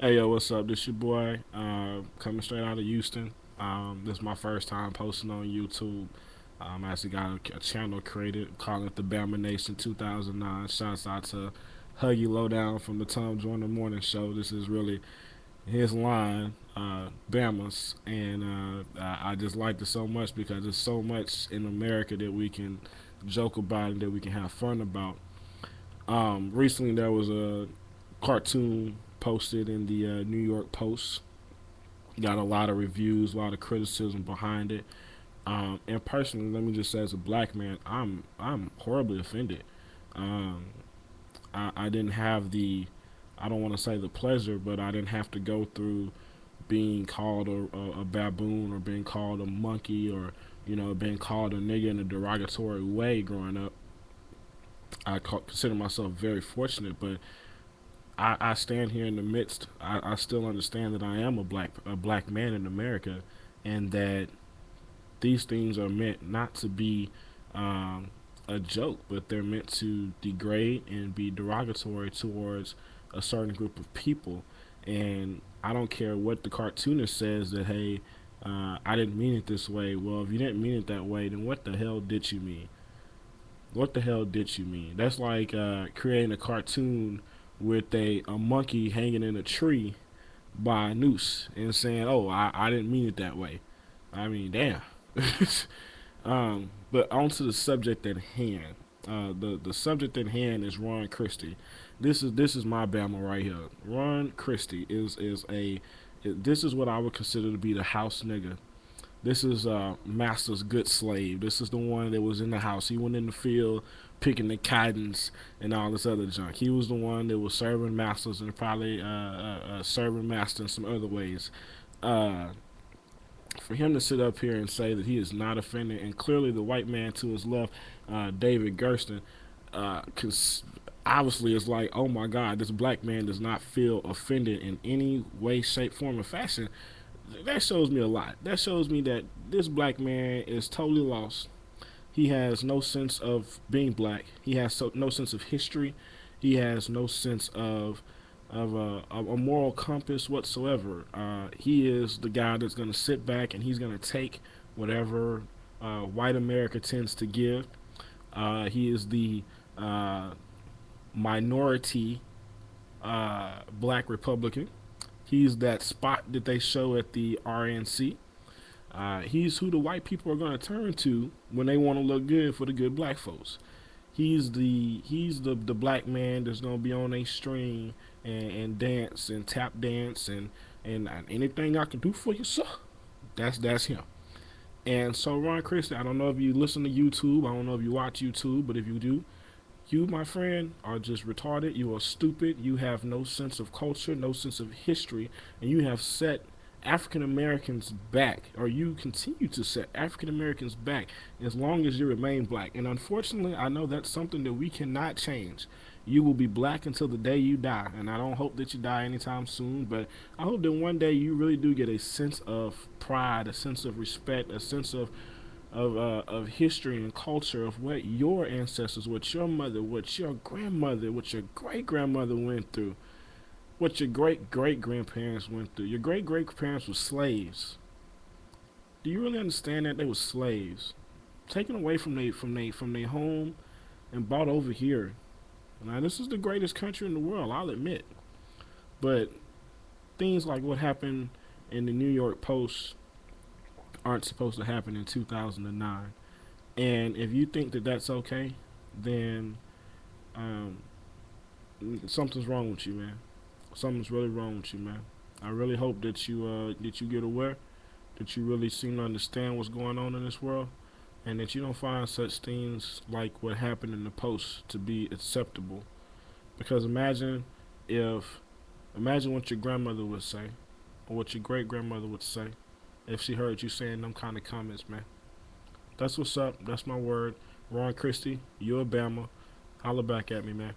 Hey yo, what's up? This your boy, coming straight out of Houston. This is my first time posting on YouTube. I actually got a channel created, calling it the Bama Nation 2009. Shouts out to Huggy Lowdown from the Tom Joyner Morning Show. This is really his line, Bama's, and I just liked it so much because there's so much in America that we can joke about and that we can have fun about. Recently there was a cartoon posted in the New York Post. Got a lot of reviews, a lot of criticism behind it. And personally, let me just say, as a black man, I'm horribly offended. Um, I didn't have the, I don't want to say the pleasure, but I didn't have to go through being called a baboon or being called a monkey or being called a nigga in a derogatory way growing up. Consider myself very fortunate, but I stand here in the midst. I still understand that I am a black man in America, and that these things are meant not to be um, a joke, but they're meant to degrade and be derogatory towards a certain group of people. And I don't care what the cartoonist says that hey, I didn't mean it this way. Well, if you didn't mean it that way, then what the hell did you mean? What the hell did you mean? That's like creating a cartoon with a monkey hanging in a tree by a noose and saying, "Oh, I didn't mean it that way." I mean, damn. But on to the subject at hand. The subject at hand is Ron Christie. This is my Bama right here. Ron Christie is a this is what I would consider to be the house nigga. This is Master's good slave. This is the one that was in the house. He went in the field picking the cottons and all this other junk. He was the one that was serving Masters and probably serving Master in some other ways. Uh, for him to sit up here and say that he is not offended, and clearly the white man to his left, David Gersten, because obviously it's like, oh my God, this black man does not feel offended in any way, shape, form, or fashion. That shows me a lot. That shows me that this black man is totally lost. He has no sense of being black. He has no sense of history. He has no sense of a moral compass whatsoever. He is the guy that's going to sit back and he's going to take whatever white America tends to give. He is the uh, minority black Republican. He's that spot that they show at the RNC. He's who the white people are going to turn to when they want to look good for the good black folks. He's the black man that's gonna be on a string and dance and tap dance and anything I can do for you, sir. That's him. And so Ron Christie, I don't know if you listen to YouTube, I don't know if you watch YouTube, but if you do, you, my friend, are just retarded. You are stupid. You have no sense of culture, no sense of history, and you have set African Americans back, or you continue to set African Americans back as long as you remain black. And unfortunately, I know that's something that we cannot change. You will be black until the day you die, and I don't hope that you die anytime soon, but I hope that one day you really do get a sense of pride, a sense of respect, a sense of history and culture of what your ancestors, what your mother, what your grandmother, what your great grandmother went through, what your great great grandparents went through. Your great great parents were slaves. Do you really understand that they were slaves, taken away from their home and brought over here? Now this is the greatest country in the world, I'll admit, but things like what happened in the New York Post aren't supposed to happen in 2009. And if you think that that's okay, then um, something's wrong with you, man. Something's really wrong with you, man. I really hope that you get aware, that you really seem to understand what's going on in this world, and that you don't find such things like what happened in the post to be acceptable. Because if imagine what your grandmother would say, or what your great grandmother would say, if she heard you saying them kind of comments, man. That's what's up. That's my word. Ron Christie, you Alabama. Holla back at me, man.